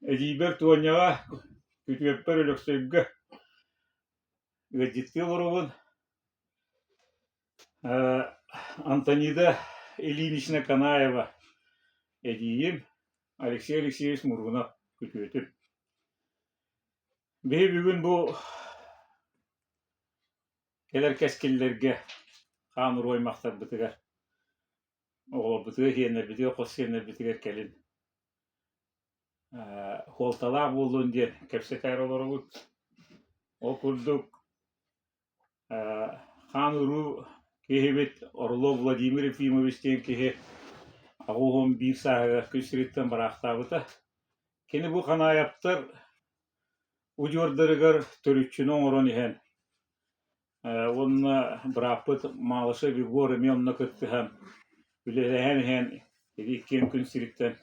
Эдибер туоньяга күтүөппер өлөксөйгө ыдьыттыы олоробун Антонида Ильинична Канаева эдиим Алексей Алексеевич Мургунов күтүөтүп. Бии бүгүн бу келер кескиллерге хаанур оймактарбытыгар оголорбутыгар хиэннербитигер хос хиэннербитигер келин хуолталаа буолуун диэн кэпсэтээр олоробут. Ол курдук хаануру киһибит Орлов Владимир Ефимович диэн киһи агуһум биир сааһыга күсүриттэн бараахтаабыта. Кини бу ханааяптар удьуордарыгар төрүччүнү оҥорон иһэн. Онна бырааппыт маалыша Григор Емьонна кыттыһан үлэлэһэн иһэн иккиэн күн сириттэн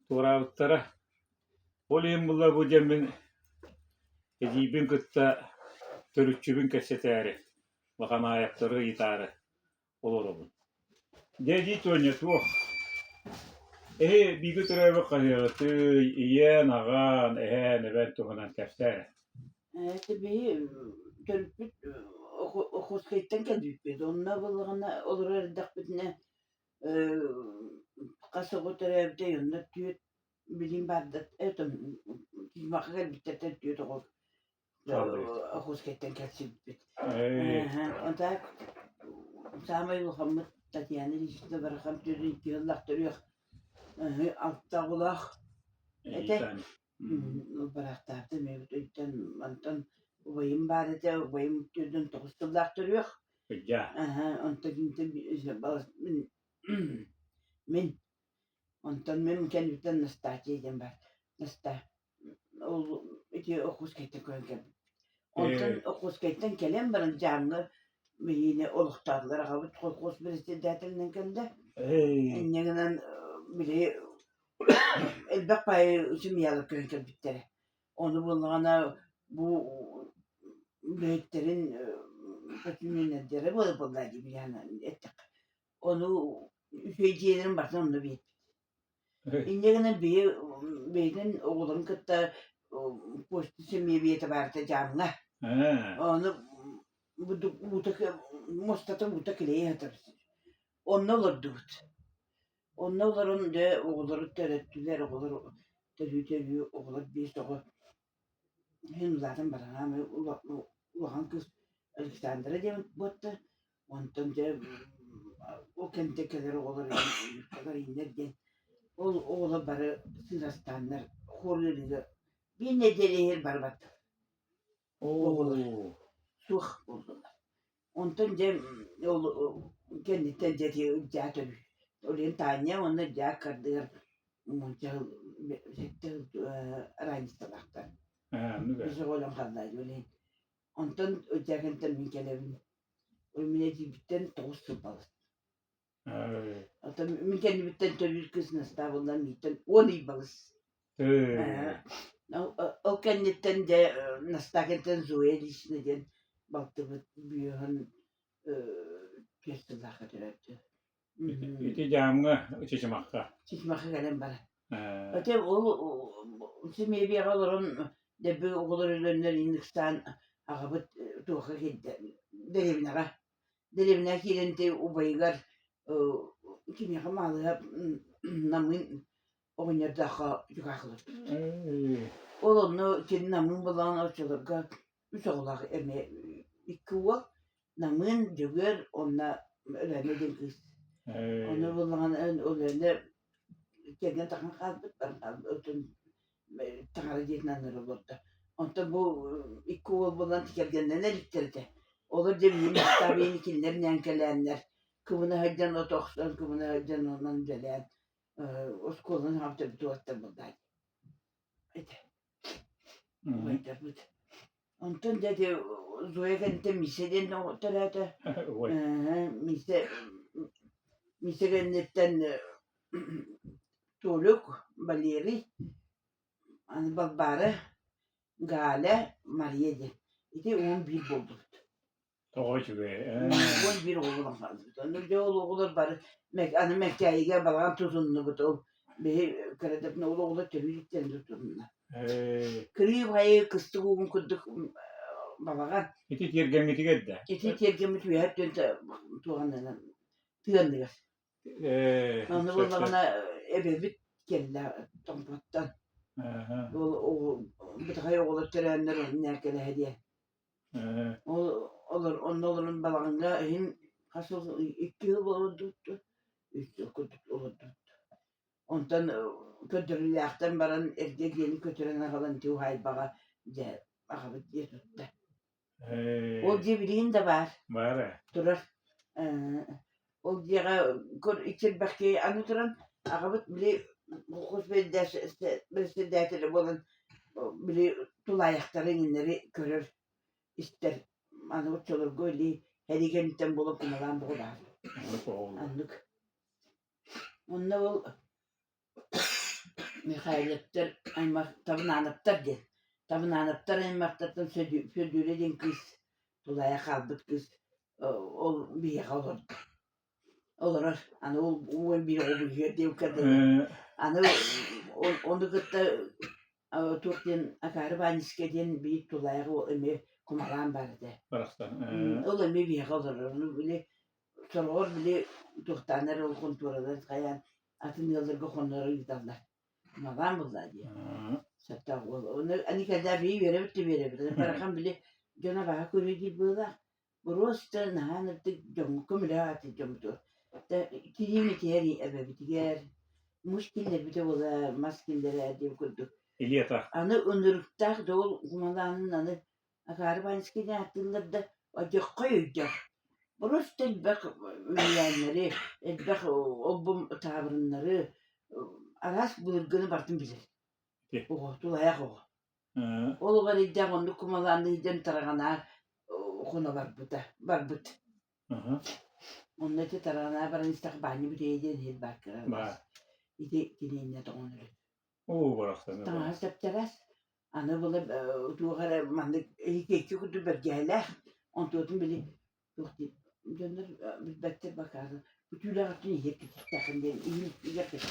туораабыттара. Ол иһин булла бу дьэммин эдиибин кытта төрүччүбүн кэпсэтээри баханааяптары итаары олоробун. Дьэдии туонья туох. Биги төрөбө хаһыатый ийэн агаан эһэн эбэн туһунан кэпсээри. Tabii törpüt hoskaytan kelbipet. Onna bulgana olur dakbitne kasogoterevde yonna tüyet bilim bardat etom makgal bitte tüyet o hoskaytan kelbipet. Anta samay Muhammed Tatyana işte barakam tüyet yıllar tüyet altta ulak ete baraktardı mevduttan mantan Vayım bari de vayım tüydün toğustullar duruyor. Ya. Ondan min ondan min kendimden nastajiydim ben. Nasta ol iki okuz kayıttan koyun. Ondan okuz kayıttan gelen bana canlı yine oluktarlar havut okuz birisi dertlinden geldi. İnnegenen bile elbette payı uçmayalı koyun bittere. Onu bulana bu büyüklerin kötülüğünleri bunlar gibi yani ettik. Onu üfeycilerin başına onu bir. İndegene beyden oğlum kıtta postu semiyeti vardı canlı. Onu bu mustata bu takıleye hatırlısın. Onu olurdu. Onu olurun de oğulları terettüler oğulları terüteri oğulları bir soğuk. Hem zaten bana ama ulan kız Alexandra diye botta. Ondan da o kentekeleri olur kadar inlerken oğla bara sırastanlar horlarıyla bir nedeni her barbat. Oğullar suh oldular. Ondan da kendinden dedi zaten oraya tanya onu jakardır. Muncul arayıştalardan. Bizi oğlan kaldı öyle. Ondan öteken min kelebin. Ölmeyeci bitten toğusu balık. Ondan min kendi bitten törür kızın stavundan bitten onu balık. O kendinden de nastakenten zoel işine den baktı büyüğün kestiler kadar. İti camga çişmakka. Çişmakka gelen bana. Öte o semebiye kalırın de bu oğullarının indikten ağabey tuğha gitti. Derevine kilente ubaygar kim yakamalı namın oynadı ha yukaklı. Onu kendi namın bulan açılırga üç oğlak eme iki oğul namın cüger ona ölemedin kız. Onu bulan öyle kendine takın kaldı ben ötün tanrı diyetlenler olurdu. Ondan bu iki oğul bulan tikergenlerine diktirdi. Olur demeyeyim tabii ikiler nenkelenler. Kıvını hacdan o tokstan kıvını hacdan ondan gelen o skolun hafta bir tuvatta buradaydı. Evet. Ondan dedi Zoya kendine miseden o tarafta misedenletten Toluk, Baleri, hani Balbara, Gale, Mariye'di. İşte 11 buldu. Toğuş be. 11 oğlan kaldı. Onda bir oğullar var. Hani Mekke'ye balan tuzunlu bu. Behi karadakna ola tebirikten tutunna. Ee, Kırıyı bayı kıstık oğun kırdık babağa. iti tirgemiti gedde. Eti terkemi tüyet dönte tuğanına tüyendiriz. Onu Sökse. bana ebebit kelle tompattan. Aha. O bıtıkaya oğlu törenler onun nerkele hediye. Onun oğlunun balağında hem kasıl 2 yıl oldu. 3 yıl oldu. Ondan kötürülüyaktan baran erkek yeni kötürene kalan tühay bağa de ağabey diye tuttu. O cebiliğin de var. Var ya. Durur. O diye kor içer bakki anlatıran ağabey bile hukuk ve dersi dertleri olan bile tulayakların inleri görür ister. Anlık olur böyle hedigenitten bulup kumalan buğular. Anlık. Onda ol Mihailetler aymak tabın anıptar de. Tabın anıptar aymaktardan södüledin kız. Tulaya kaldık kız. Ol bir olur. Olur. Hani o bir olur diye kadar. Hani onu kıtta Türk'ten akarı baniskeden bir tulaya o emi kumalan vardı. Baraktan. O emi bir olur. Onu bile soror bile Türk'tanlar o kontrolden kayan atın yıldırgı konuları giderler. Madan buldu diye. Hatta onu hani kadar bir verebilir. Bırakan bile Cenab-ı Hak böyle burası ne anlatık canım kumulati canım. Da kilimi tiyari ebe bitiger. Muşkiller bir de ola maskillere diye kurduk. İliyata. Anı öndürüktak doğul kumalanın anı akarbanskine atılır da acı koyacak. Burası da bak üyeleri, bak obum tavrınları aras bulurgunu baktım bilir. O tulayak o. O var iddia onu kumalandı idem taragana okuna var but. Onun eti taragana var istakbani bir deyden bakır. Var. İdi dinle de onu. Oo baraktan. Tamam septeras. Ana böyle tuğara mandık hikayeti kutu bergeler. On tutun bile yok değil. Döndür bir better bakardı. Bütüler atını hep takın diye iyi yapıyor.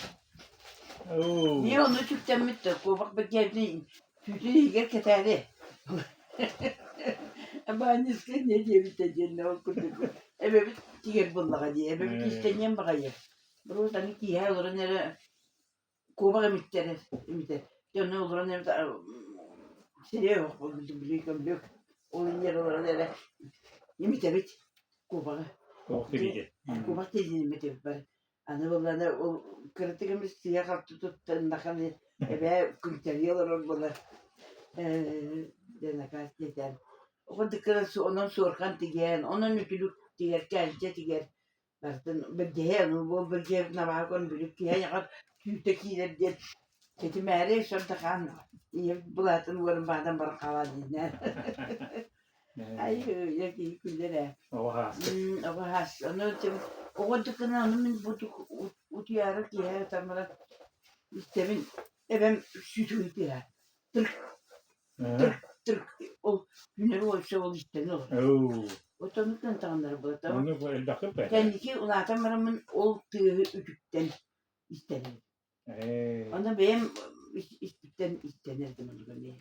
Niye onu Türk'ten müttü? Kovak beklerdi. Tütünü higer keteri. Ama annesi ne diye biteceğini ne okuduk. Evet diğer bunlara diye. Evet isteyen bakayım. Buradan iki ya olur nere kovak müttere. Ne olur nere şey yok. Biliyorum. Onun yer olur nere. Yemite bit. Kovak. Kovak dediğini mi var. Anne vallahi o kritikimiz siyah kalktı tuttu. Nakani eve kunteriyorlar orada. Dene kaç yeter. O dikkat onun sorkan diyen, onun ütülük diğer gelce diğer. Zaten bir diğer bu bir diğer ne var kon büyük diğer ya tütekiler diye. Keti meri şurada kan. İyi bulatın varım bazen barakalar dinler. Ay ya ki küllere. Oha. Oha. Onu o dikkat onun bu diyarı ki ya tamam. İstemin evim sütü ya. Türk o günleri oysa ol işte ne olur. O tanıktan tanrı bu tamam. Onu bu el bakıp be. Kendiki ulan benim ol tüyü üçükten istenir. Onda benim işten istenirdim onu böyle.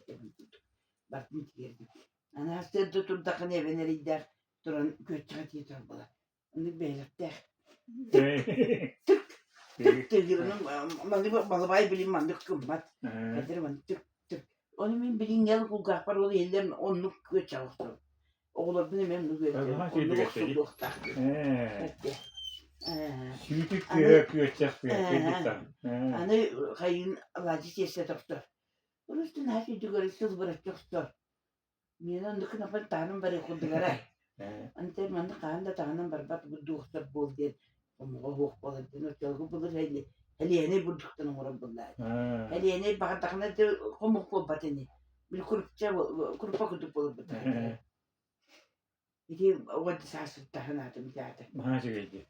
Bak mı girdi. Ana hasta tutur takın evine gider. Duran göçet yeter bana. Onu belirtti. Tık tüyürünün malıbay bilim mandık kımbat. Kadir man tık. Onu ben bilin gel bu gahpar olu ellerin onluk göç alıştırım. Oğlan benim emni göçerim. Onluk oksuzluk taktı. Sütük göçecek bir. Hani kayın alacı sesle doktor. Burası ne şey diyor kız bırakacak doktor. Benim de kınafın tanım bari kundigara. Ante mandı kanda tanım barbat bu doktor bol diye. Ama o hok bol diye. Çalgı bulur heli. Heli ne bu doktorun uğra bullar. Heli ne baktakına de komuk bol bateni. Bir kurpa kutup olur bu da. İki o da sasıp tahanatım zaten. Ha şeydi.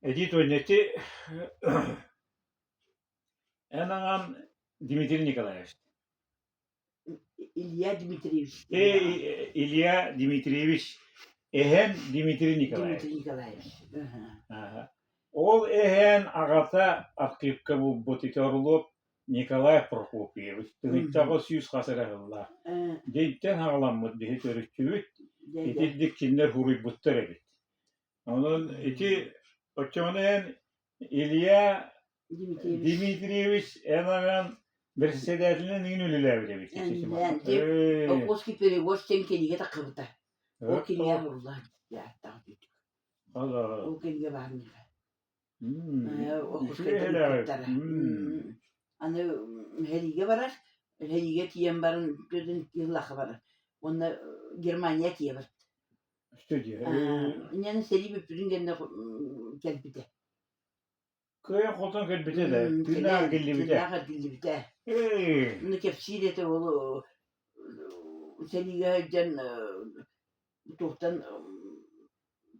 Edit oynati en ağam Dimitri Nikolaevich. İlya Dimitrievich. İlya Dimitrievich. Ehem Dimitri Nikolaevich. Dimitri Nikolaevich. Ол эһэн аҕата аккыыпка булбут ити орулуп Николай Прокопьевич тыһыттаҕа сүүс хасыраһыллаа. Дейттен хаҕаламмыт биһи төрүччүбүт, итиддик киннер хуруйбуттар эбит. Онон ити оччоонен Илья Дмитриевич энаган председателинен ин үлелэбилебит. Окоски перевоз тенкениге такыбыта. О кине бурла. Я так дит. О кине барны. Окоски перевоз. Аны хериге барар. Хериге тиен барын төдөн кыллахы барар. Онда Германия тиебер. Студия. Нен сери бүпүрүнгенде келбите. Кыя хотон келбите да. Тынаа келбите. Тынаа келбите. Муну кепсирете болу сениге жан тухтан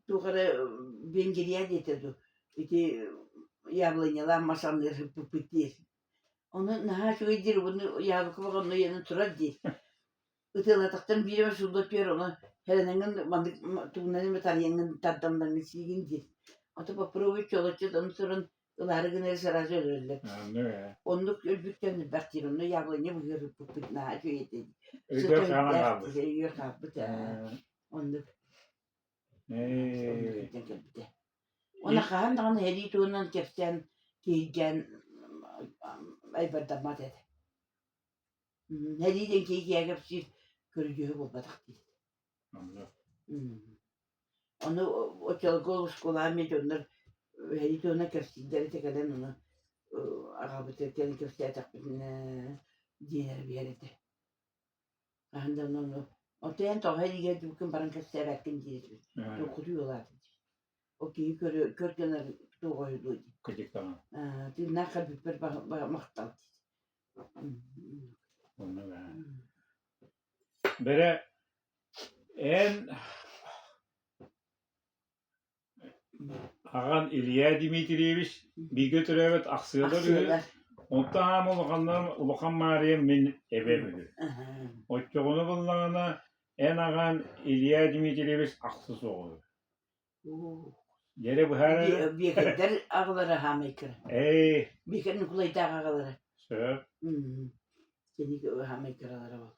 тухара бенгерия детеду. Ити яблонялар машанлар пупитер. Onu naha şöyle dir bunu yavruku onu yanı turar dir. Itılataktан birime şurada pör onu helenengin mandık tuğunların ve tariyenin tadamdan misigin dir. Ata papırovu çolakçı onu sorun ıları günleri saracı ölürler. Onu ölbükten baktir onu yavrunya bu görüp pupit naha şöyle dir. Öyle kalan kaldı. Öyle kaldı da. Onu ona kahan da onu hedi tuğundan kepsen kiyken aybardamat edi. Hediden keyki yagapsir körücüğü bulmadık dedi. Onu o çalgol skolamet onlar hedi ona kepsirleri tekelen onu ağabey terkeni kepsir takbirine diğer bir yerde. Ahandan onu o teyen to hedi bugün paran kepsir verken dedi. Okuduyorlar dedi. O keyi körkener doğuydu. Kıcık tamam. Dinler bir maktal. Onu be. Bere en Ağan İlya Dimitrievich bir götürevet aksıyorlar. Onta ham ulukan Meryem min ebemüdü. Otçoğunu bulduğuna en ağan İlya Dimitrievich aksız oğlu. Yere bu her bir kadar ağları hamikır. Bir kadar kulayda ağları. Söp. Seni ki o hamikırları var.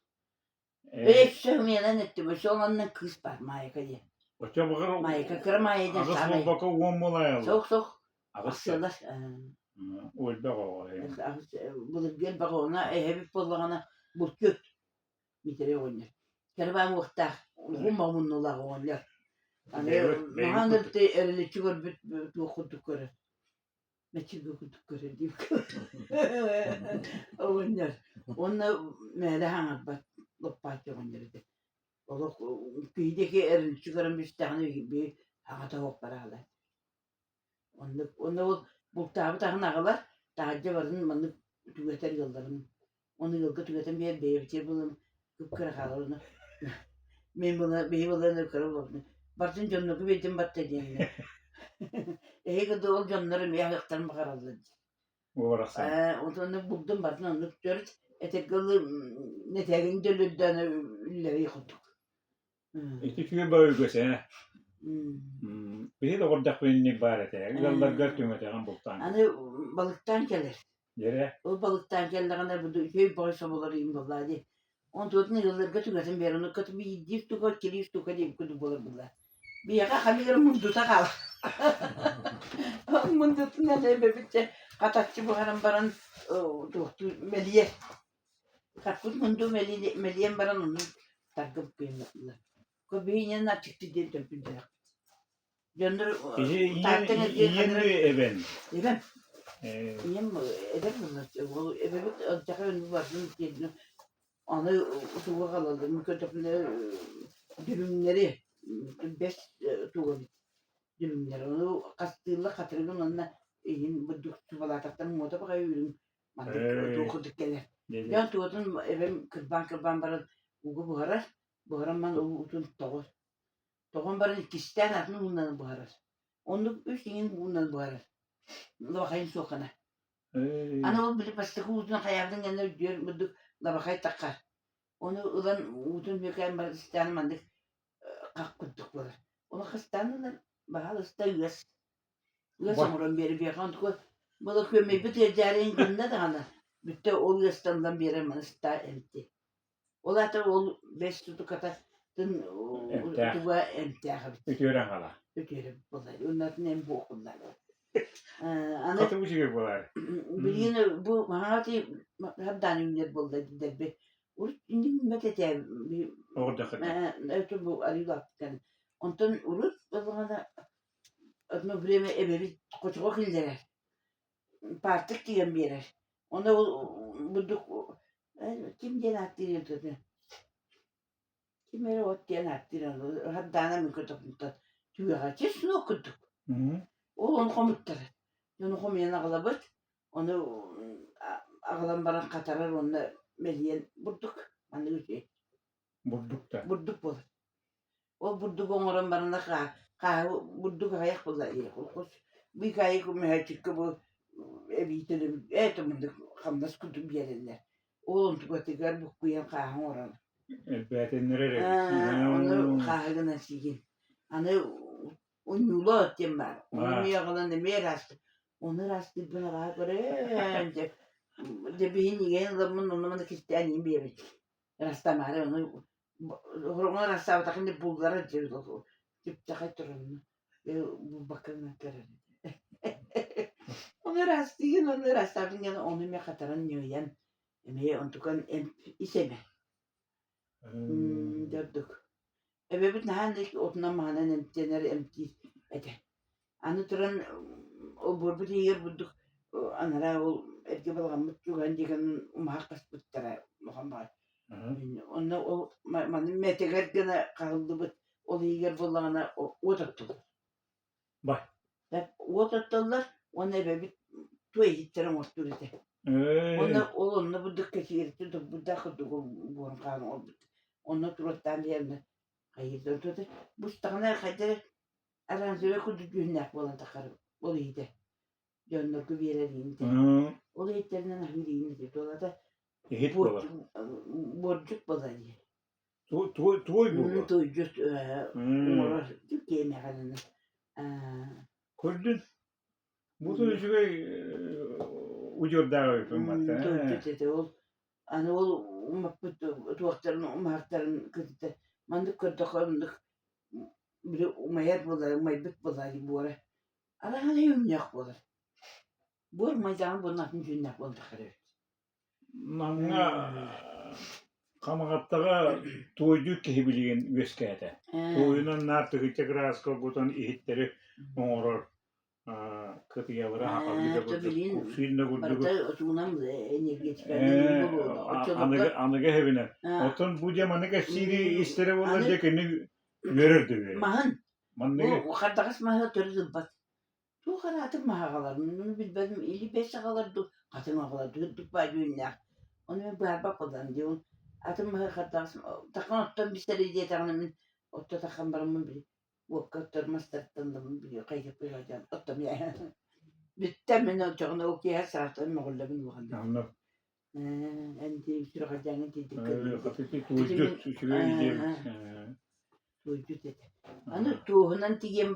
Hiç sevmeyen ettim. Şu andan kız var Mayka diye. Otça bakır. Mayka kırmaydı. Ağız baka uğun mulayalım. Sok. Aksıyorlar. Öldü o. Bu gel bak ona hep bollağına bu köt. Bitire oynuyor. Kervan vakta. Umma bunlar oynuyor. Mahandır te erli çıkar bit okuduk kere. Meçil okuduk kere diyor. Oynar. Onu mele hangat bat lopatça oynardı. O köydeki erli çıkarın bir tane gibi hangata hop paralar. Onu bu tabi tahın ağalar tahaca varın manı tügeter yolların. Onu yolga tügeten bir beybiçer bunun kıpkıra kalır onu. Ben buna beybiçerlerini kırıl oldu. Bartın canlığı bedim battı diye. Ege doğal canlıları meyaktan bakaraldı. Onu buldum bartın onu dört etekli neteğin dölüden ülleri yıkıldık. İşte çünkü böyle göse. Bir de orada kuyun ibaret. Yollar görtüğümde kan bultan. Hani balıktan gelir. Yere. O balıktan geldiğinde bu köy başımalarıyım vallahi. On tutun yıllar götürmesin bir onu kötü bir 7 tuka 200 tuka diye kötü bulur bunlar. Bir yaka hamile munduta kal. Mundutun ne bebekçe katakçı bu hanım baran doktor Meliye. Kakut mundu Meliye baran onu takıp kıymetliler. Köpeğin çıktı diye döpüldüler. Gönдөр İyi mi eben? Eben. İyi mi? Eder bunlar. O ebebek çakayın var. Onu tuğla kaladı. Mükötepine dürümleri. 5 tuğla dürümleri. Onu kastığıyla katırgın onunla bu tuğlataktan moda bakıyor ürün. Tuğla gelir. Ben tuğladan ebem kırban baran uğu buharar. Buharan utun toğur. Toğun baran ikisten atını bundan buharar. Onu 3 yılın bundan buharar. Bakayım sokana. Ana o bilip bastık uzun hayatın yanında diyor bulduk. Bakay takar. Onu ulan uzun bir kayın baran isteyemedik. Kalk kuttuk buharar. Onu kıstandılar. Bahal ıstayız. Yasamıram beri bir kantık. Bana kömeği bir tecariyin gününe de ana. Bitti ol yastandan beri manısta emti. Ola da ol 5 tutu kata tın tuba emtiaha bitti. Ötüyorum hala. Ötüyorum bunlar. Onların en bu okullar. Ana Katı bu şekilde bunlar. bilgin bu hayatı haddan ünlü buldu dedi. Urut indi metete Orada kadar. ötü bu arıyorlar. Ondan urut bana ötme bireme ebevi koçuk hildeler. Partik diyen bir yere. Onda bulduk kim diyen attırıyor dedi. Kim era ot diyen attırıyor. Haddana mı kutukta. Tüye kaçış ne okuduk. O onu komutları. Onu komuyana kalabat. Onu ağlan baran katarar onunla meliyen bulduk. Anne şey. Bulduk da. Bulduk bulur. O bulduk onuran barına bulduk ayak bulur. Bir kayık mühacık bu evitelim. Etimdik kamdas kutu bir yerler. Oğlum tukatıgar bu kuyan kahın oran. Elbette nereye? Onu kahına sigin. Hani unyulu atayım ben. Onu yakalan demeye rastı. Onu rastı bana kaha görünce. De bir yeni zaman onu bana kistaniyim bir yere. Rastamare onu. Ona rastava takınca bulgara diyordu. Tip takay turun. Bu bakımına kararı. Onu rastlayın, onu rastlayın yani onu me kataran nyoyan. Eme ontukan iseme. Dördük. Ebe bit nahandik otuna mahanan emtener emti ete. Anı turan o burbut yer bulduk. Anara o erke balgamut jugan diken umahkas buttara muhammad. Onu o manim meteger gene kaldı bit. O yer bulana o tuttu. Bay. O tuttular. Onu ebe bit tuğ hittiren oturdu. Onu bu dükkan yeri bu da bu kan oldu. Onu turuttan yerine hayır döndü. Bu stana kadar aranjör kudu günler falan takar. Oluydu. Döndü ki bir yere indi. Oluyduğundan haberi indi. Dolada Hit baba. borcuk bazayı. Toy bu. Toy just umur Türkiye mekanını. Gördün. Bu da şöyle ucurdağı yapılmadı. Toy just ol. Ana ol umapıt tuaktarın umaktarın kıtı. Mandık kırtıklarındık. Bir umayat bular, umaybıt bular bu ara. Ara hani yumyak bular. Bu maydan bunun atın cünyak oldu kare. Nanga kamagattaga toydu kehibiligen göskete. Toyunun nartı çekraska gutan ihitteri oңорор kıtıyavra hakallıga gutu kufsinne gutu. Barda otunam energetiklerden bulu. Anıga hevine. Otun bu zamanıga siri istere olacak ni verirdi. Mahan. Manne. Bu kadar maha törüdüm bak. Tu karatım mahagalar. Bunu bilmedim. 55 ağalar du. Katım ağalar du bayınlar. Onu ben barba kodan diyor. Atım maha kadar. Takın ottan bir sene diye tanımın. Otta takın baramın bir. Bu kadar master'tan da bir kayıp yapacağım. Ottam ya. Bittem ben o çoğunu okuya sarıttım mağlulla bin vallahi. Anladım. Enti sürü kadar dedik. Hafifli toydu şuraya Toydu dedi. Anı tuğunan tigen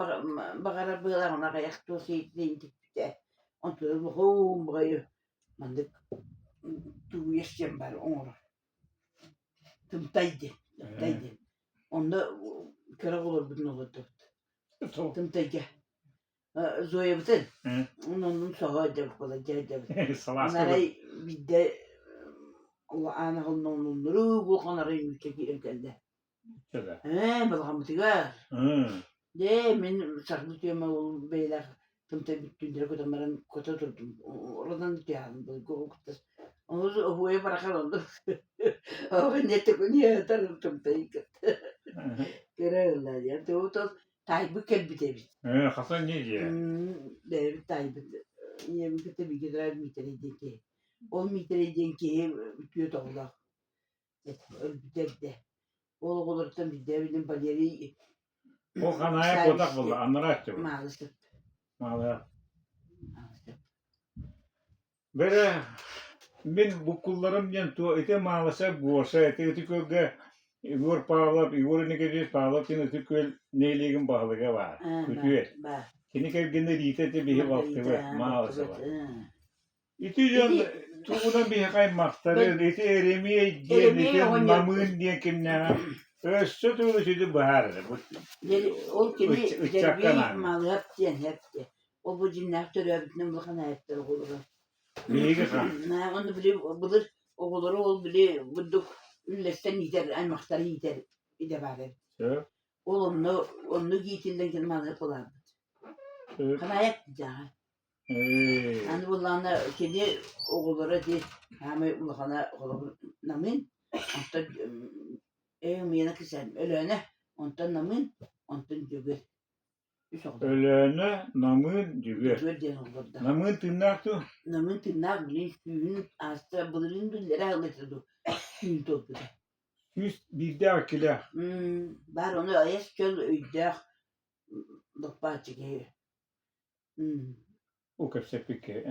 bagara bılarına kayak tuğ seyitleyin tipte. Onları bu hoğum bayı. Mandık tuğu yaşayacağım bari onu. Tımtaydı. Onda kırak olur bütün olurdu. Tımtaydı. Zoya bütün. Onun sağa da kalacak. Onlara bir de Allah ana onları bu kanarı yükseğe geldi. Balgamıtıgar. De men saklıyorum o beyler tımta bütündür kodamların kota durdum. Oradan geldim bu koktas. Onu huya bırakar oldu. O ne tekniğe tarım tımta yıkat. Görürler ya. Doğru Tayyip'i kelbitemiş. Hasan ne diyor? Evet Tayyip'i. Yemin kötü bir gider mitreydi ki. O mitreydi ki bitiyor da öldü de. Oğlum olursa bir de benim baleri. O kanaya kodak buldu. Anlara açtı bu. Maalesef. Maalesef. Böyle ben bu kullarım yan tu ete maalesef borsa ete köge Igor Pavlov, Igor Nikoliç Pavlov yine köl neyliğin bağlığı var. Kötü. Kini kergende dite bihi vakti ve maalesef. Margarita. İti can İti- tuğuna bihi kaymaktarı, iti eremiye diye, Eremiye iti oynuyor. namın diye kimne. Össü tuğunu sütü baharı. O kini Uçakkan derbi abi. malı hep diyen hep de. O bu cinler törüyorduklarını bulkan ayetleri olur. Bihi kan. Ne onu bile bulur. Oğulları ol bile bulduk. Üllesten gider, aymakları gider. Bir de bari. Söp, Onu giytilden ki malı hep olardı. söp. Kana ayet diyeceğim. Yani bunlarla kedi oğulları değil. Hem ulakana oğulları namin. Ondan evmeyene kesen ölene. Ondan namin. Ondan cübür. Üç oğulları. Ölene namın cügür. Cübür diyen oğulları. Namın tırnaktı. Namin tırnak bilin suyun hasta bulurun düllere ağlatırdı. Suyun topladı. Yüz birde akile. Bar onu ayas çöl öydü. Dokpa çekiyor. O kapsa peki.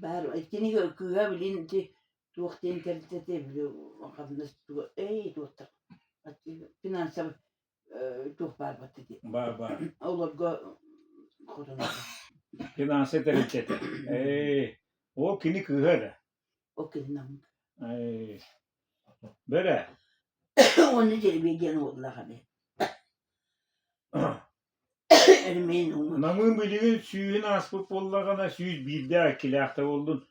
Bar etkinlik kıya bilin ki tuğuk internette biliyor. Kadınız tuğuk. Tuğuk. Finansal tuğuk bar battı diye. Baba. Olur go korona. Finanse tereddüt. O kini kıhır. O kedinin. Böyle. Onu bir gene oldular hani. Ermeyin onu. Namın bilgin suyun aspıp bollagana süyüz birde akilakta oldun.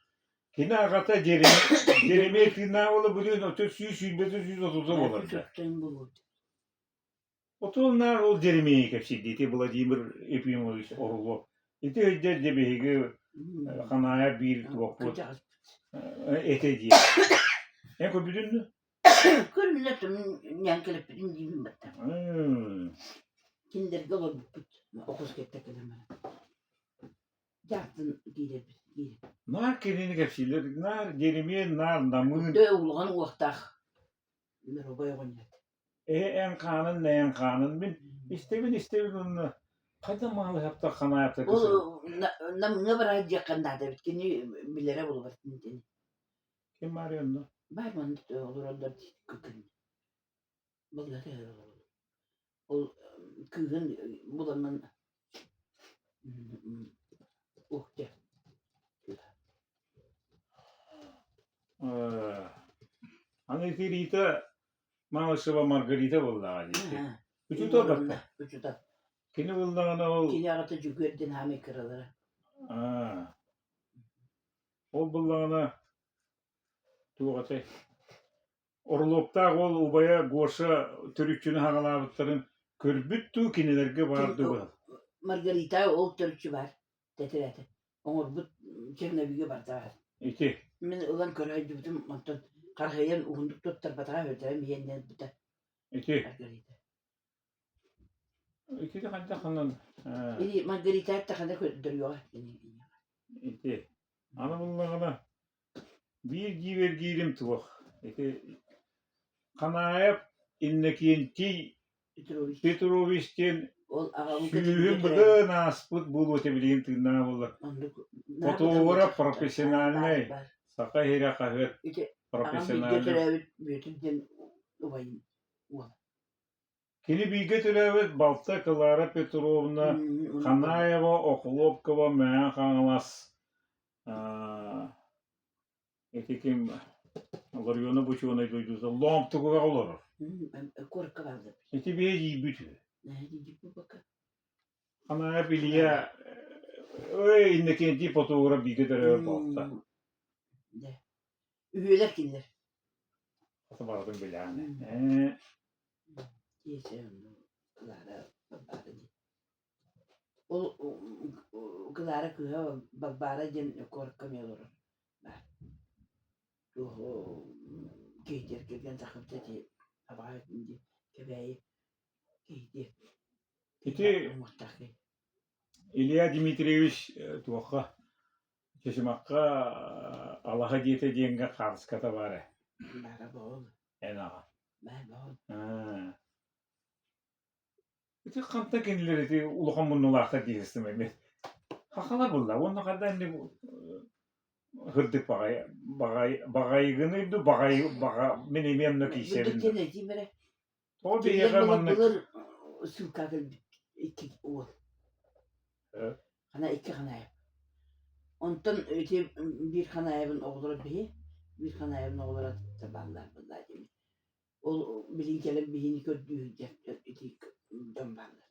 Kini agata Jeremy tırnağı olup biliyorsun. Otur süyüz 30 olurdu. Çöktüğüm bulurdu. Otur o Jeremy'yi kapsiddi. Vladimir Epimoviç oğlu. İti hüccet cebehi kanaya bir doktor. Kıcağız. Ete diye. Ne kopudun mu? Kırmızı yankılıp bildiğim battı. Kinder galı okuz kette kelime. Yaktın gider. Nar kelini kapsidir. Nar Jeremy nar namın. Dö ulan uaqtaq. Merhaba oynadı. En kanın ne en kanın bin. İstemin onu. Kada malı yaptı kana yaptı O kızım. ne var yakında da bitkini bilere bulur. Kim var yanında? Var mı olur onda kıkın. Bunları o kıkın bulanın uhte. Hani Rita Mağışıva Margarita buldu. Üçü de baktı. Üçü de. Kini buldu ana ol. Kini ağatı cügürdün hami kıraları. Ol buldu ana. Tuğatay. Orlopta ol ubaya goşa türkçünü hağalabıtların körbüttü kinilerge vardı bu. Margarita o Türkçü var. Tetirete. Onlar bu Çernebi'ye var da. İki. Men ulan köraydı bütün mantan. Karhayan uğunduk tuttar batağa öldürem yeniden biter. İki. Margarita. İki de kadar kanan. İyi Margarita takanda duruyor. İki. Ana bunlarına bir giver girim tuğ. İki. Kanayap innekiyenti Petrovich'ten Ol ağamın Sühün bıdı naspıt bulu tebileyim tırnağı olur. Fotoğraf profesyonelne. Saka hera kahır profesyonelne. Bütün ubayın. Kini bilge türevet Balta Klara Petrovna Kanayeva Okhlovkova meğen kanılas. Etekim Laryona buçuğuna duyduysa lomp tıkıga olur. Korku vardı. Eti bir iyi bütü. Ne diyecek bu bakın. Kanaya biliye öyle innekenti fotoğraf bilge türevet Balta. Ne? Üyeler kimler? Atı vardım bile hani. Clara o Clara kıha babara gen korkamıyor. O giydir giden takıp dedi. Abaya indi. Kebeği giydi. Eti İlya Dimitrievich tuğha çeşmakka Allah'a diyete diyenge karşı kata var. Merhaba oğlum. En ağa. Merhaba oğlum. Eti kanta kendileri eti ulukan bunulakta diyestim emin. Hakalar bunlar. Onun kadar ne hırdık bagayını benim yanımda kişilerim. Bu ne diyeyim böyle? O bir yakamanlık. Bulur sülkakıl iki oğul. Evet. Hana iki hanayıp. Ondan öte bir hanayıbın oğulları bir hanayıbın oğulları tabanlar bunlar demiş. O bilinçlerin birini gördüğü öte dönbarlar.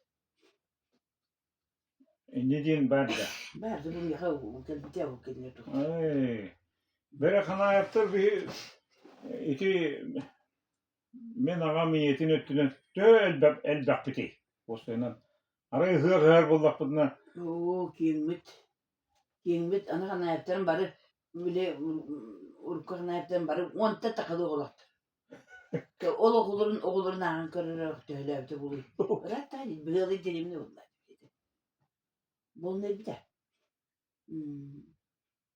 Ne diyeyim ben de. Bazı bunu yaka kendine o kendine tut. Ay. Böyle kana yaptır bir iti men ağa miyetin öttünen elbap biti. O senin arayı hır bulduk bundan. Oo kengmit ana hanayıptan bari bile urka hanayıptan bari onta takalı olaktır. Ol oğulların ağın kırırak töylevde buluyor. Ratta böyle dilimli onlar. Bu ne bir de.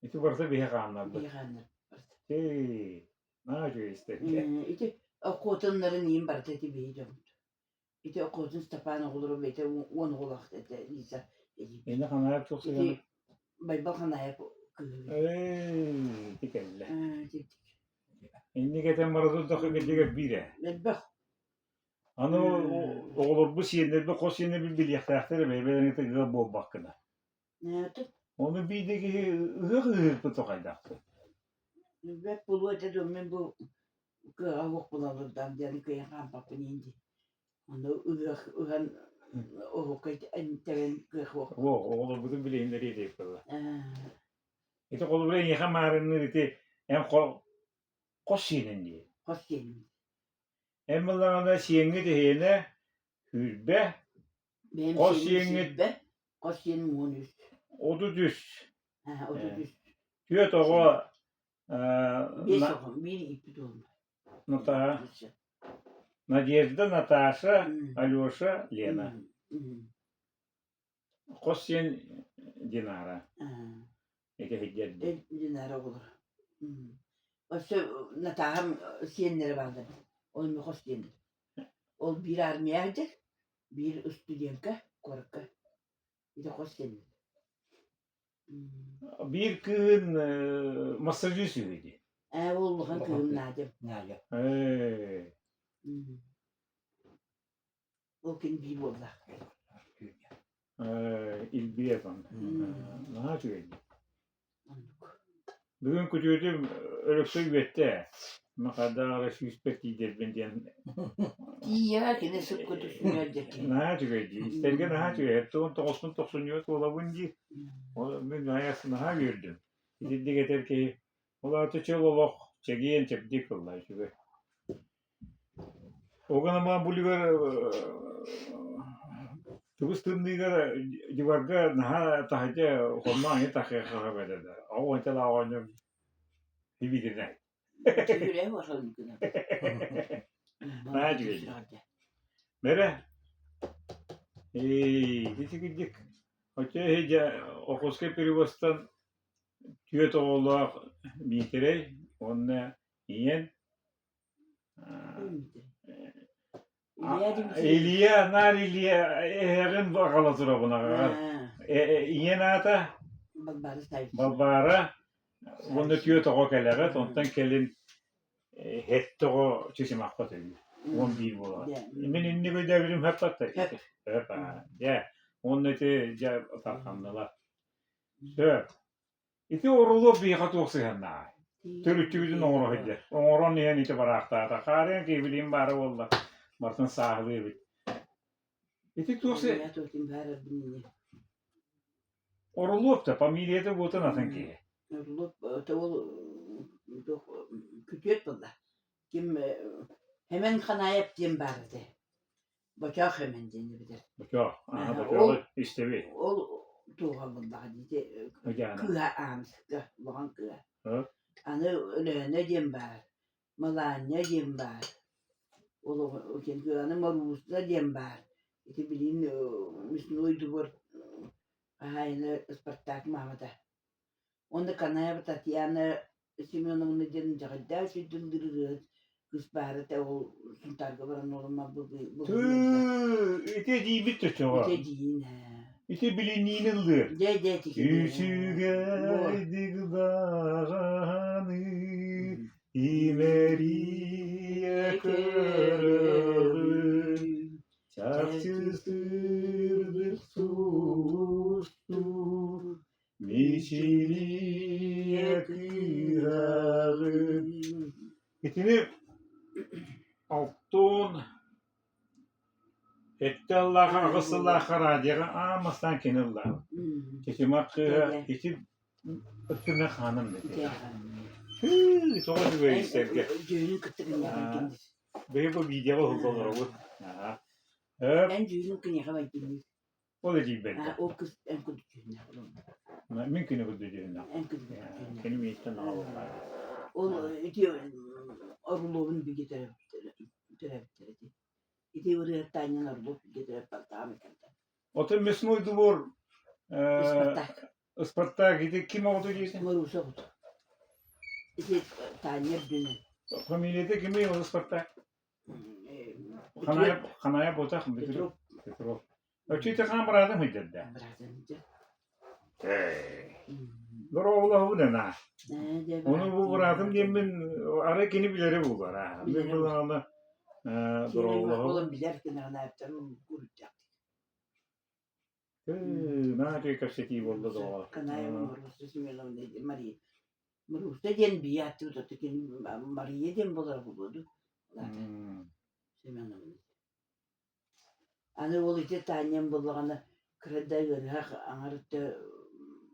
İti varsa bir anladı. Bir hanım. Hey. Ne yapıyor işte? İşte o kotunların yiyeyim var dedi beyeceğim. İşte o kotun stapana olur ve de on olak dedi Lisa. Yine kana yap çok seviyorum. İşte baybal hanayıp kıyıyor. Hey. Dikelle. İndi geten marazol takı gece bire. Bak. Ana olur bu şeyinde bir kos şeyinde bir yaktaktır be ben ete gıgı bol bakına. Ne yaptın? Onu bir de ki ıhı bu tokaydaktı. Ben bulu dedim ben bu kavuk bulalırdan yani kıyın kampapını indi. Onu ıhan o kayıt enteven kavuk. Olur bütün bileyimleri yedi yapıyorlar. İşte kolu bile yıkan mağarının iti hem kos şeyinin diye. Hoş geldin. Hem bunların şeyini de heyine hülbe Benim Hoş şeyim yenge- şilbe. Hoş yeğenim 13. odu düz. O da düz. Tüyet oğu Beş oğlum, bir ipi dolma. Nata, Надежда, Наташа, Алеша, Лена. Kosyen Dinara. Eke hecceldi. Dinler olur. Başta nataham siyenlere bağlı. Onun bir hoş geldin. O bir armiyaydı. Bir üstü diyenke, korka. Bir de hoş geldin. Bir kığın masajı söyledi. Oğluğun kığım nadim. Hey. O gün bir oldu. İlbi yapan. Ne söyledi? Bugün kutuydum ölüksü üvette. Ne kadar süspet gider ben diyen. Ya ki sık kutusun öldeki. Ne söyledi? İsterge ne söyledi? Hep de 90 olabınca. Ben hayatını ha gördüm. Dedi getir ki ola tüçül olok çegiyen çepdik vallahi şu. O gün ama bu ligar tubustun ligar civarga naha tahaca horma ya tahkik haberde. O antala oynuyor. Hibidirne. Yüreği var onun günü. Ne diyor? Mere? Gittik. Hoca heca okuska perivostan tüyet oğullar bitirey. Onunla yiyen. İliye, nar iliye, herin bakala tura buna. Yiyen ata, balbara. Bunda tüyet oğu keleret. Ondan kelin hette oğu çeşim akbat ediyor. 11 bolar. Men inni göde birim hep batta. Hep. Ya. Onun eti ja takandılar. Sö. İti orulu bir hat oxygenna. Türütüydün oğru hedi. Oğrun niyen iti barakta. Karen ki bileyim bari oldu. Martın sahili bit. İti tuğsi orulu da familiyete botun atın ki. Orulu tavul küçük bunda. Kim hemen kanayıp diyeyim bari de. Bıçak hemen diyeyim bilir. Bıçak. Bıçak işte bir. O tuğha bunda dedi. Kıha amsıkı. Bağın kıha. Anı öyle ne diyeyim bari. Malan ne diyeyim bari. O kendi kıhanı maruz ne diyeyim bari. İşte bileyim müsnuydu var. Aynı Spartak Mahmut'a. Onda kanaya Tatyana Semyonovna denince kadar şey dındırırız. Kız bari de o suntarga varan olma bu. İte değil bitti çoğu. İte değil ha. İte bilinliğinildir. De Üsügeydik dağını İmeriye kırılır Çarçısırdık sus Siliye kırağı. Etini altın etti Allah'a ağısıllaha radiyana amastan kenirler. Keçimak keçi ötürme hanım dedi. Çok güzel isterken. Düğünün kıtırını yapan Böyle bu video olur olur. Ben düğünün kını yapan kendisi. O da değil bende. O kız en kötü düğün yapalım. Mümkün bu düğünden. En kötü düğün. Benim yetten aldım. O diyor Arulов'un bir taraftarı. İdi oraya tanyan Arulov bir taraftarı. Otur mesmuydu var. Ispartak. Ispartak idi. Kim oldu diyesen? Marusa oldu. İdi tanyan düğünü. Familiyede kimi oldu Ispartak? Kanaya botak mı? Petrov. Petrov. Ötüyte kan bıradı mı dedi? Dur oğlu bu ne na? Onu bu bıradım diye ben ara kini bileri bu var ha. Ben bu zamanda dur oğlu. Oğlum bilir ki ne yaptığını kuracak. Ne diye kaseti oldu da o. Kanaya Marusa Simenon dedi Maria. Marusa diyen bir yattı da tekin Maria diyen bolar buldu. Simenon. Anı ol ite tanyan bulağını kırda görüyor anarıda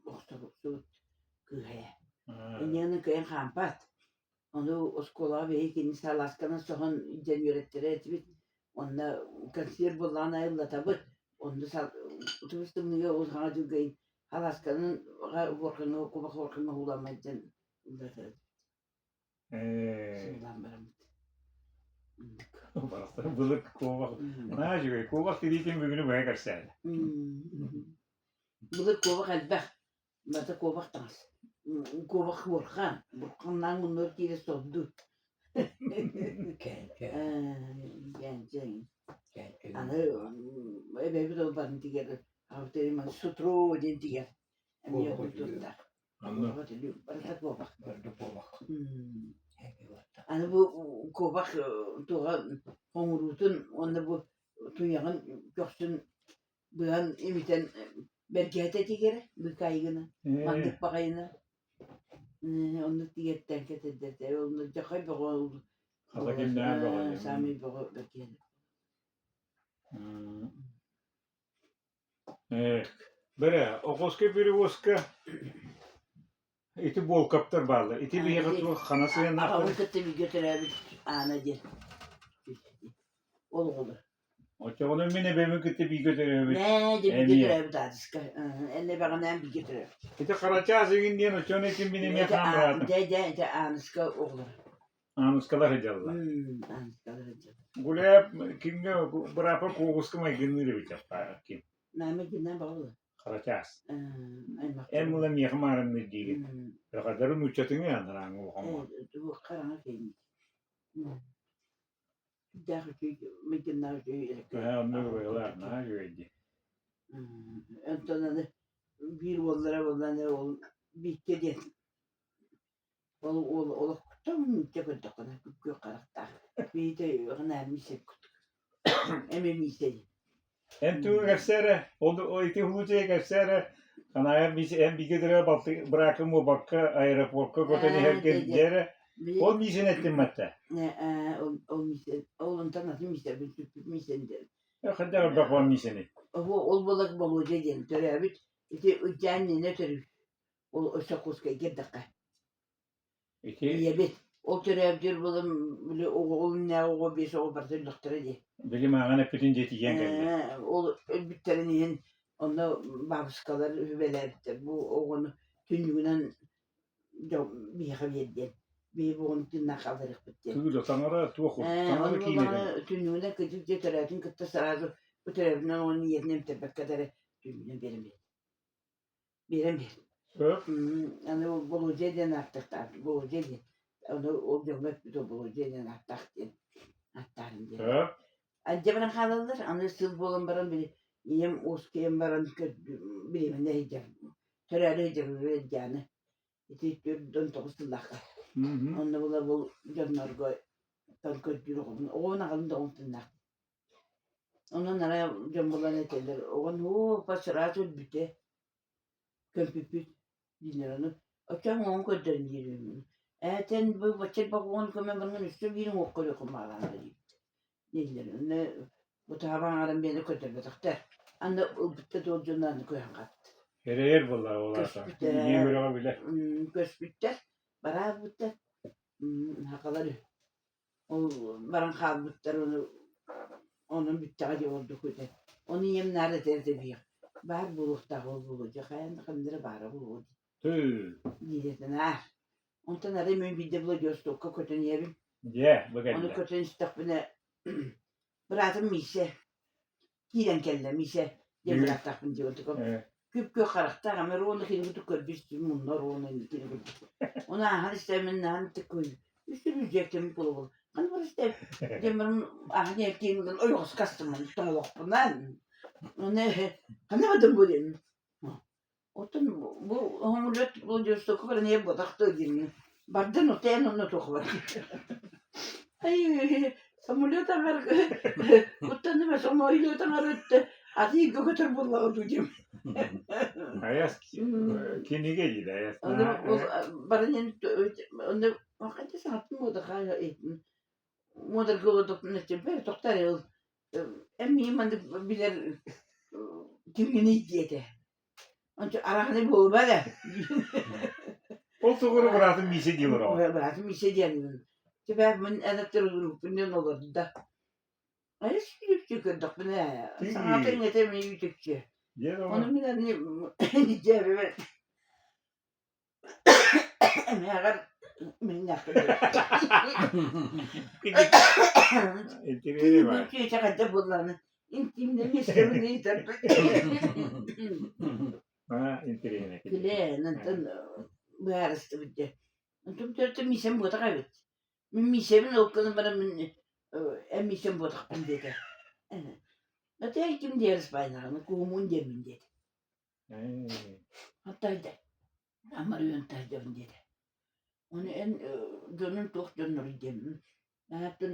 oxtabıqsut kıhaya. Yani köyün kampat. Onu oskola ve ikini salaskana soğan iden yörettere etbit. Onda kansiyer bulağına ayılla tabi. Onda otobüstüm niye o sana düğün halaskanın korkunu okumak korkunu uğramayacağın. Sıvılan beramit. Balık kovak. Ne acaba? Kovak dediğin bugünü buraya karşıladı. Balık kovak elbek. Bata kovak dans. Kovak korkan. Korkandan bunlar kiri sordu. Gen. Anı ebe bir de barın tiger. Haftayı man sutru din tiger. Emiye kurtulda. Anladım. Bata kovak. Anı bu kovak tuğa honurutun onda bu tuyağın göksün bıhan imiten berkete tiger bir kaygını. Mandık bakayına. Onu diyetten ketederde. Onu jakay bağı. Hazakim ne bağı? Sami bağı berkete. Bire, okoske biri oska. İti bol kaptar bağlı. İti bir yakıtı kanası ve naklı. Ağabey kıttı bir götürebilir. Ana diye. Olur. Onun mine benim gitti bir götürüyor. Ne de bir götürebilir tadiska. Elle bağından bir götürebilir. İti Karaçazı'nın diyen o çoğun için benim yakan bıraktım. De anıska olur. Anıskalar hıcalılar. Anıskalar hıcalılar. Gulep kimde berapa kokuska mı günleri bir çapar kim? Name günden bağlı. Karaçaz. En mulam yakmarım ne değil. Kadarın uçatını yandıran o ama. Evet, bu karanlık değil. Dağıtı mekanlar şey. Ha ne böyle ne gördü. Entonada bir onlara ne ol bir kedi. Ol tam tekrar kana kök karakter. Bir de önemlisi. Ememisi. En tu gafsere o iti huluce gafsere kanaya biz en bir gidere bırakım o bakka aeroportka goteni herkes yere o misin ettim hatta. O misen olun tanıtım misen bir misen der. Ya kadar bakma misini. O balık balığı diyen törabit. İşte uçağın ne törü. O sakoska girdaka. İki Yebet. O törabdir bulun bile o ne o bir o parça doktora diye. bilim ağana bütün jetiyen geldi. O bitterinin onda babskalar hübelerdi. Bu onu tününden bir haviyedi. Bir bunu tünne kaldırıp bitti. Tuğla tanara tuğu. Tanara kiyinedi. Tününden küçük ceteretin kıtta sarardı. Bu tarafından onun yerine tepek kadar tününden bir. Öp. Yani o buluceden attık da. Buluceden. Onu o demek bir de buluceden attık diye. Attarım diye. Öp. Acaba halalar anı sıl bolan baran biri. Yem oskayım baran bileyim ne diyeceğim. Töreli diyeceğim yani. İşte dön tokusundaka. Onda bula bul canlar koy. Tan kötü olun. Ona kalın da ontunlar. Onun araya can bulan eteler. Onun o pasırası büte. Köpüpüt. Dinlerini. Açam on kadar diyorum. Sen bu başka bakımın kemen bunun üstü bir okuyor kumardan dedi. Dinlerini. Bu taban adam beni kötü bir takter. Anda o bitti dolcundan koyan kat. Her yer vallahi olarsa. Niye Köspüter. göre bile. Köspüter. Bara bitti. Hakaları. O baran kalbütter onu onun bitti acı oldu kötü. Onu yemlerde derdi bir. Var bulukta ol bulacak. Hayan kandıra bara bulucu. Tüh. Diyedin ha. Ondan arayayım ben bir de bulacağız. Tokka kötü yerim. Ye Onu bakalım. kötü istakbine bıraktım mise. Giden kelle mise. De Büyük. bıraktık diyorduk. Evet. Küp kök karakter ama onu kini kutu körbüstü bunlar onu kini kutu. Ona hani isteminle hani tıkkoydu. Üstümüz yektim kulu. Hani var işte Demir'in ahni ettiğimden o yok kastım ben tutan yok bundan. Ne hani adım bu dedim. Otun bu homulet bu diyorsa kadar niye bu taktı gibi. Bardan o ten onu çok var. Ay homulet var. Otun ne mesela homulet var. Hadi götür bullağı duyayım. Ayas kini geldi ayas. Onu barın onu vakti saatin moda kaya ettim. Moda gördük ne çeper doktor yıl. Emmi man bilir kimini diyete. Anca arahne bu böyle. O soğuru bıraktım bir şey diyorlar o. Bırakın bir şey diyelim. Sebep ben enetler grupundan olurdu da. Ay hiç çıkırdık bu ne? Sanatın yetemeği yüksekçe. Ye Onun ama. bir ne diyeceğim ben. Meğer ben yaptım. Enteresan Bu var. şey çakacak bunların. İntimde mislerini neyse. Ha enteresan. Kile nantan bu arası bitti. Nantan törtü misem botak evet. Min misemin okkanı bana min misem botak bin dedi. Hatta kim deriz baynağını kuhumun demin dedi. Hatta da amar yönterdim dedi. Onu en gönül tok dönür demin. Hatta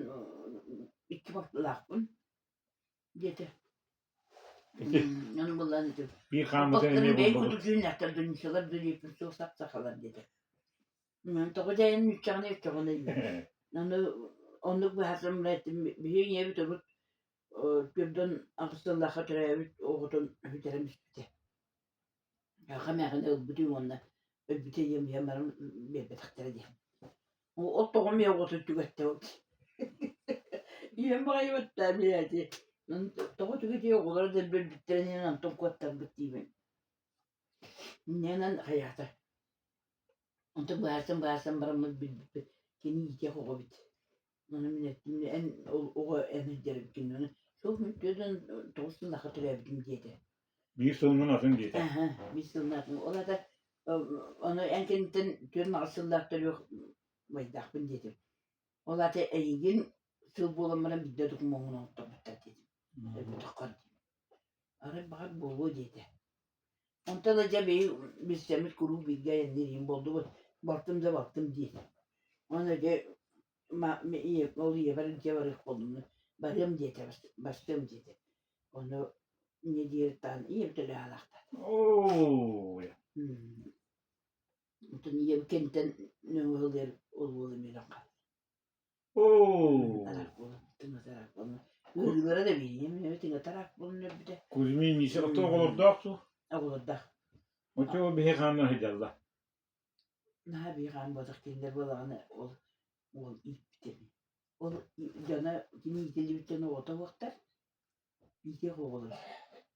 iki vakti lakbın dedi. Onu kullandım. Bir kamı Otların ne bey bulduk. kutu günlerde dönüşüyorlar, dönüp bir çok sakalar dedi. Ben tokacayan nüçağını yapacağını onu bu hasım ettim. Bir yere bir turut gördün akısında hatırlayıp oğutun hüteremiş bitti. Ya kamerada bütün onlar bütün yemeğim bir betaktere diye. O tohum ya otu tüketti o. Yemeği ötte bir yerde. Tohum tüketiyor oğulları da bir bittirenin anton kuattan bitti ben. Nenen hayata. Ondan bu hasım baramız bir kini yiyecek o bit. Onu minettim en o en derim ki onu çok müthişten dostum da hatırlayabildim dedi. Bir sonun atın diye. Aha, bir sınırın. Ona da onu en kendin tüm asıllar yok. Vaydakın dedim. Ola da eğin sıl bulamana bir dedik muğunu otobüste dedim. Bir takar. Ara bahar bolu dedi. Ondan da cebeyi biz semit kuru bir gayenleriyim oldu. Baktım diye. Ona da iyi oluyor ben cevarik oldum. Barım diye bastım dedi. Onu ne diye tan iyi bir türlü alakta. Oo. Ondan iyi kenten ne oluyor oluyor milan. Oo. Tarak bulun. Uygulara da bileyim. Evet, tarak bulunur bir de. Kuzmin misi oto olur doktu. Olur da. O çok bir hekamdan hidallah. Ne yapayım kan batık kinder balağını ol ip bitemi. Ol cana kimi iteli bir tane ota vaktar. İte olur.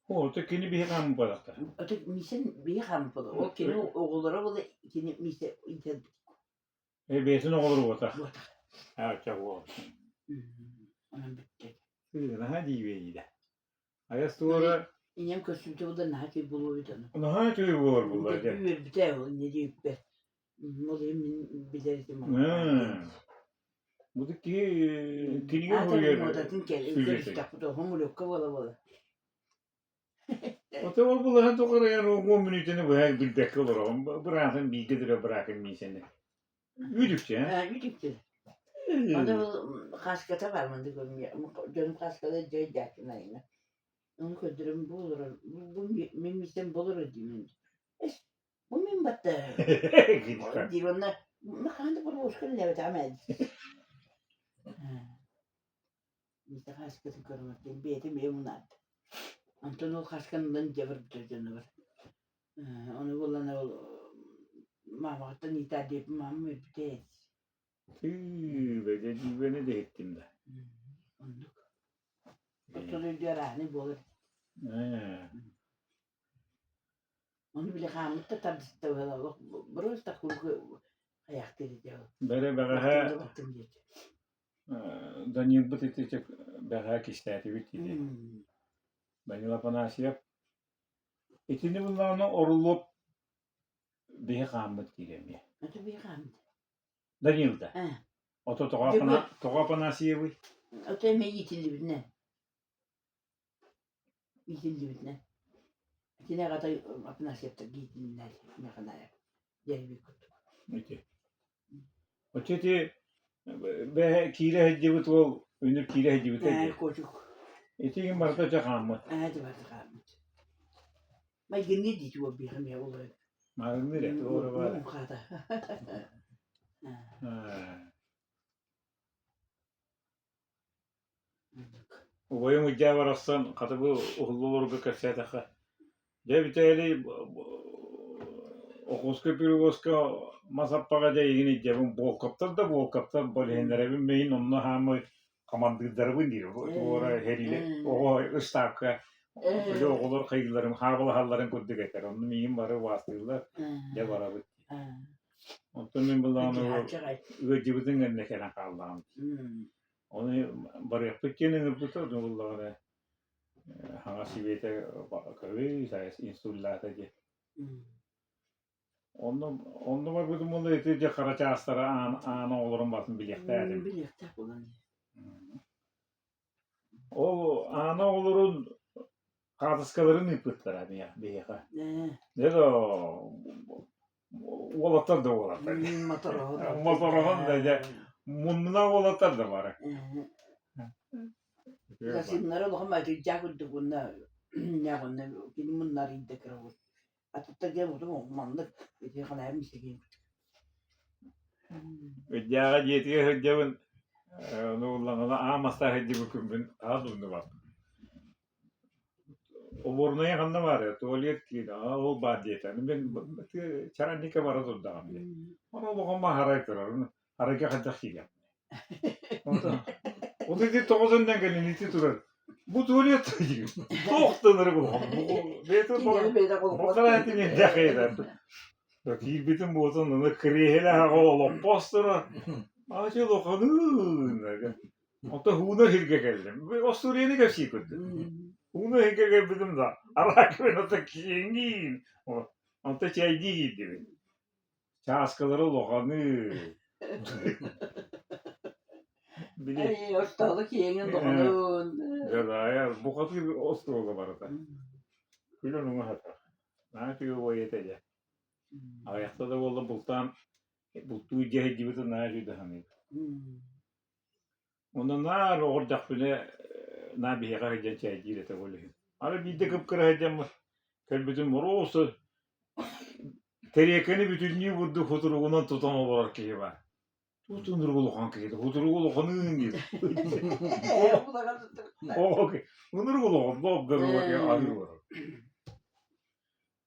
Orta kini bir hekam balakta. Ötek misen bir ham falan. O kini oğullara böyle kini mise ite Besin olur orta. batak. Ha çok o. Onun bitti. Hadi beydi. Ayas doğru. İnyem köşkümde o da ne ki buluydu. Daha kötü olur bunlar. Bir de o ne diyeyim be. Olayım bilirdim ama. Bu da ki kini görüyor. Modatın kere görüştük bu da homolog kavala. O da bunların tokara yani o 10 minutunu böyle bir dakika olur. Bırakın bir gidiyor bırakın bir seni. Yüdükçe. Ha, yüdükçe. Onda kaskata var mı diyorum. Canım kaskata cayacak neyine. Onu kötürüm bu olur. Bu mimisten bulur diyeyim. Bu min battı. Gidip. Dironna makandı bu hoşkun levet amel. Bizde kaskısı kırmak değil. Beytim memunat. Anton ol kaskanından cevir bitirdiğini var. Onu kullanı ol. Mamaktan itaat edip mamı öptü. Böyle cüvene de ettim de. Onduk. Oturuyor diyor hani bu olur. Onu bile kamut da tabdiste var. Burası da kurgu ayak dedi diyor. Böyle Baktım da baktım diyor. Daniel bu titrecek beha kişileri bitti. Ben lapana yap. İçinde bunlarını orulup bir kamut giremiyor. Ötü bir kamut. Daniel'da. Ha. Oto toqapana siyevi. Ötü eme yitildi bitne. Yitildi bitne. Yine kadar apnas yaptık yitildiler. Ne kadar yap. Yeri bir kutu. İşte. O çeti be kire hecibit ol. Ünür kire hecibit hecibit. Kocuk. İçin barda çakamut. Hadi vardı kamut. Ma yine diyeceğim o bir hamya olur. Mağın nere? Doğru var. Kada. O boyun ucağı var aslan. Katı bu uhullu olur bir kaçaydıqa. Ya biteli okuska pürügoska masappaga da yeni cebim bol kaptar bolhenlere binmeyin onunla hamı kamandırdarı diyor. Doğru heriyle. O ıstaka. Öyle okulur kıyılarım, havalı halların kudduk eter. Onun miyim varı vasıtırlar. Ya var abi. Ondan ben bulanı öcübüdün önüne kelen kaldım. Onu barı yaptık kendini tutardım bulanı. Hanga sivete kavi sayes insullata diye. Onda var bizim onda etice karaca astara ana olurum basın bilekte edim. Bilekte kullanıyor. O ana olurun kadıskaların ipıtlar abi ya beyaka. Ne de olatar da olatar. Motorun da ya munna olatar da var. Gasinlara lokma tüccarı bunlar. Ya bunlar benim bunlar intekrar olur. Atıkta gel oldu mu manlık. Bir kadar mı isteyeyim? Ödyağa yetiye hıccabın onu kullanana amasta hıccı bükümbün ağzını var. O bornaya kandı var ya tuvalet ki o badiyeten. Ben çarannika var azıldı abi. Ona bakma haraytır. Harayka kaçak şey yap. O dedi toğuzundan gelin iti durur. Bu tuvalet taşı. Toğuzdanır bu. Beyte bu kadar etini dakaylar. Ki bütün bu otanın krihele hava postara. Acı lokanın. Hatta huna hirge geldim. Ve o Suriye'ni geçti kötü. Huna hirge geldim da. Arak ben hatta kiyengin. Hatta çaycı gibi. Çaskaları lokanı. Ay ortalık yengin dokunun. Ya bu kadar bir ostoğlu var da. Bilin onu hata. Ne yapıyor o yetece. Ayakta da oldu bultan. Bultuğu cehe gibi de ne yapıyordu hani. Ondan ne olacak bile ne bir yere gelen çaycı ile de oluyor. Ama bir de kıpkıra edeceğim var. Kalbitin var olsa teriyakını bütünlüğü vurdu huturuğundan tutan olarak ki var. Tutundur kulukan ki de huturuğu kulukanın gibi. Okey. Bunları kulukan da böyle ayrı var.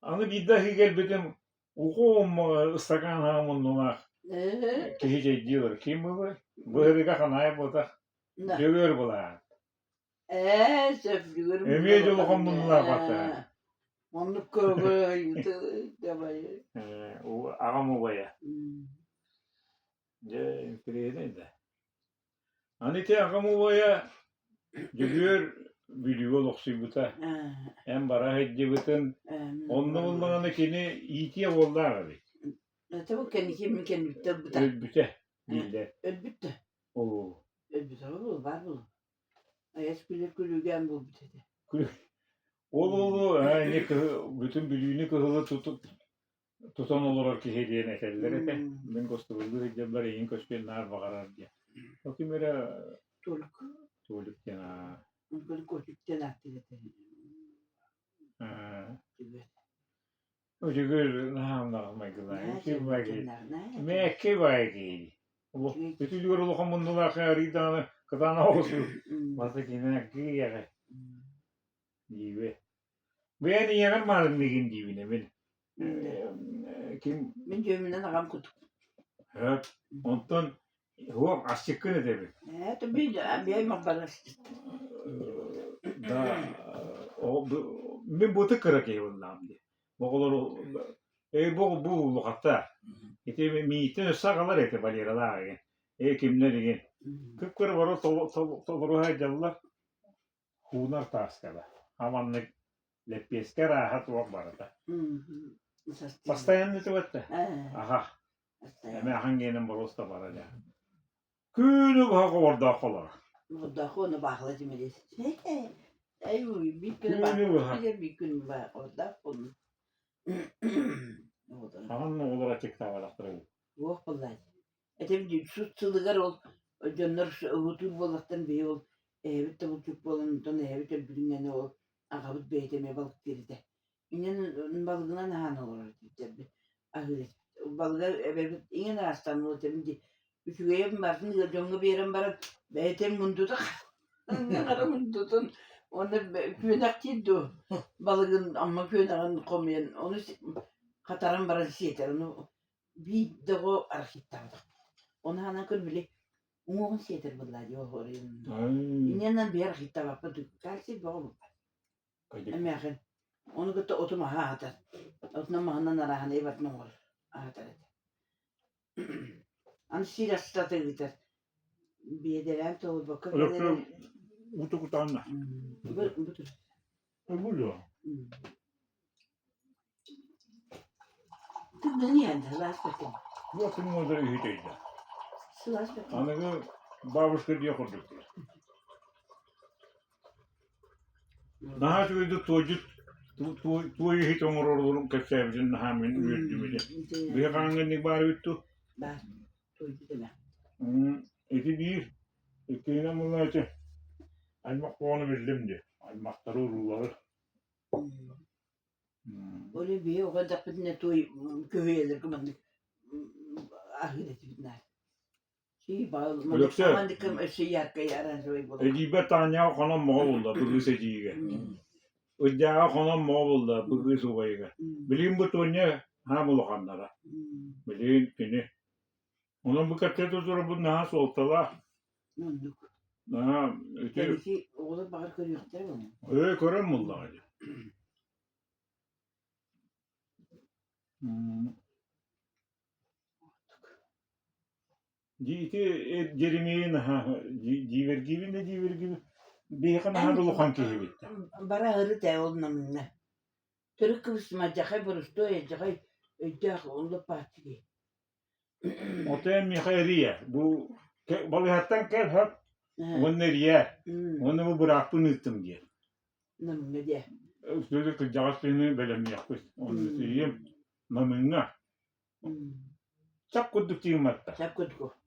Anı bir dahi gelbedim okum ıstakan hamın nuna kişi diyor. Kim bu? Bu herika kanaya botak. Dövüyor bula. Söflüyorum. Emiye jolukan bunlar baktı. Manlık kırgı yuttu. O ağam obaya. Ya infiriyede de. Hani ki ağam obaya dövüyor biliyor loksu buta. En bara hecci butun. Onda bundan kini itiye oldu abi. Tabii kendi bitti. Ölbüte. Dilde. Ölbütte. Oo. Ölbütte var bu. Ayas bilir kulügen bu bitedi. Olu ne bütün büyüğünü kıhılı tutan olarak ki hediye neteller ete. Ben kosturuldu hediyeler yiyin koşken nar bakarar diye. O ki mera Toluk. tuğluk yana. Böyle koşukten attı dedi. Evet. Ötügür nahamla Michael'a. Kim var ki? Ne? Mekke var ki. Bu bütün yorulukam bunlar kıyarıydı kıtana olsun. Bası kine kıyar. Diye. Ben yerim malum digin dibine ben. Kim? Ben cömünden ağam kutuk. Evet. Ondan o aşıkkın edebi. Tabii bir ay makbaras. Da o ben bu tıkırak eyvallah diye. Bu kadar bu lukatta. İşte miyetin sağlar eti baliralar yani. Kimler yani. Kıpkırı var o toluru haycalılar. Hunar taskada. Hamanlık lepyeske rahat var barada. Постоянно төвөттө. Ага. Эме хангенен болоста бара жа. Күнү бага орда колор. Orada konu bakla demeliyiz. Ay bu bir gün bir gün var orada konu. Hangi olarak çıktı valaktırı? Yok vallahi. Etem sütçılıgar ol. Canlar hutu balıktan bir ol. Evet de bu çok balığından evet de bilinen ol. Akabut beyteme balık deride. İnen balığına ne han olur tabi. Ahiret. Balığa evet inen aslan ol tabi. Üçüye mi varsın jonga bir yerim var. Beytem munduda. Ne kadar mundudun. Onu köynak değildi o. Balığın ama köynakın komayan. Onu kataran barası yeter. Onu bir de o arkittardı. Onu hanan kır bile. Umuğun yeter vallahi yok oraya. İnanın bir arkittar yapmadı. Kalsi bağlı. Ama yakın. Onu gitti otuma ha atar. Otuna mahandan arahan evat ne olur. Atar et. Anı silah statı gider. Bir ederim toğul bakır. Elektro utuk utanma. Bu tür. Bu ya. Tıkdan yandı. Sılas bakın. Bu akımın orada iyi değil. Sılas bakın. Anıgı babuşka diye kurduk. Daha çoğuydu tocuk tuğyu hiç omur olurum kesevcin hamin ürettimidi. Bir kangen bari üttu. Ben tocuk deme. İki bir. İkine bunlar için. Almak onu bildim de. Almakları ruhları. Öyle bir o kadar bitne toy köyeler kumandık. Ahiret bitner. Şey bağlı. Kumandık şey yarka yaran şey buldu. Edibe tanya kana mağulda bugü seciye. Ucağa kana mağulda bugü subayga. Bilim bu tonya hamulukanlara. Bilim kini. Onun bu katı tutur bu nasıl oltalar. Munduk. Ha, Kendisi oğlu bakır kırıyor değil mi? öyle körem mulla. Jiti jerimiyin ha jiver gibi bir kan ha dolu kan kihi. Bara hırı da olna minne. Türk kısmı cahay buruştu ya cahay cah onda parti. Otel mihariye bu balıhattan kel hep onlar yer. Onu bu bıraktın ettim diye. Ne minne diye. Sözü kıcağısını böyle mi yapmış? Onu söyleyeyim. Maminga. Çap kuduk çiğmatta. Çap kuduk.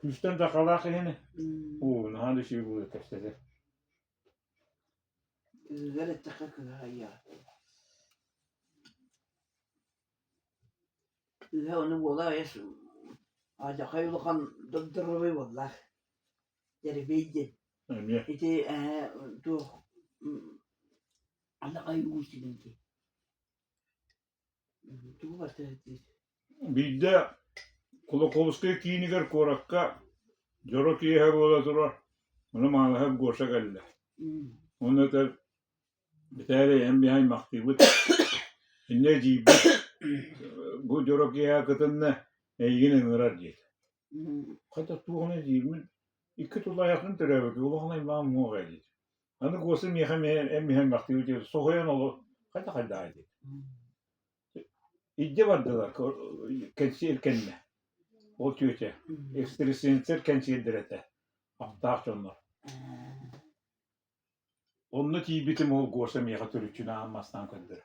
Üstten de kalak yani. Oo, ne şey bu kestede. Güzel takak ya. Güzel onu bola ya. Aja kayulukan döndürüyor vallahi. Derbeydi. Emye. İşte tu Allah kayuğusun ki. Tu varsa Bir de Kolokovski kiniger korakka Jorokiye hep ola durar. Onu mağla hep gorsa geldi. Onu da bir tane en bir hay maktubut. Ne cibi bu Jorokiye kadınla yine nırar diye. Kata tu onu cibi iki tula yakın terebe ki ulan imam mu geldi. Anı kosun yaham en bir hay maktubut diye soğuyan olur. Kata kadaydı. İdde vardılar kendisi erkenle. O tüyte. Ekstresinser kendisi yedirete. Aptağ onlar. Onu tibitim o gorsam yakatürüçüne almastan kındır.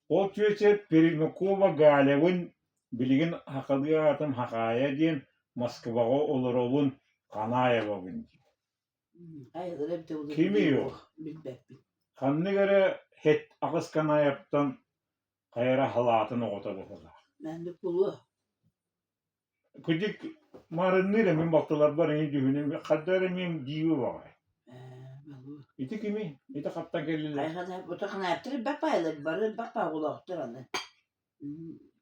O tüyte Perimokova galevin bilgin hakadiyatın hakaya diyen Moskva'a olur olun Kanayeva bin. Hayır, hep de olur. Kimi yok? Bilmem. Kanını göre het akıskan ayaptan kayara halatını otadı falan. Ben de kulu. Küçük marınıyla min baktılar var en düğünü kadar min diyor var. Balı. İti kimi? İti kaptan geldiler. Ayhan bu takına yaptırıp bak payladı. Barı bak pay kulaktır anne.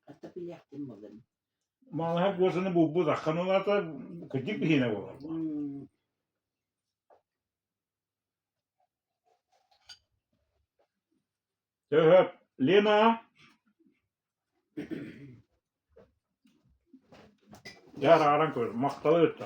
Hatta bir yaktım oğlum. Malah hep gözünü bu dakkan olar da küçük bir hine olur. Hep Lena. Ya aran koy. Maktalı öttü.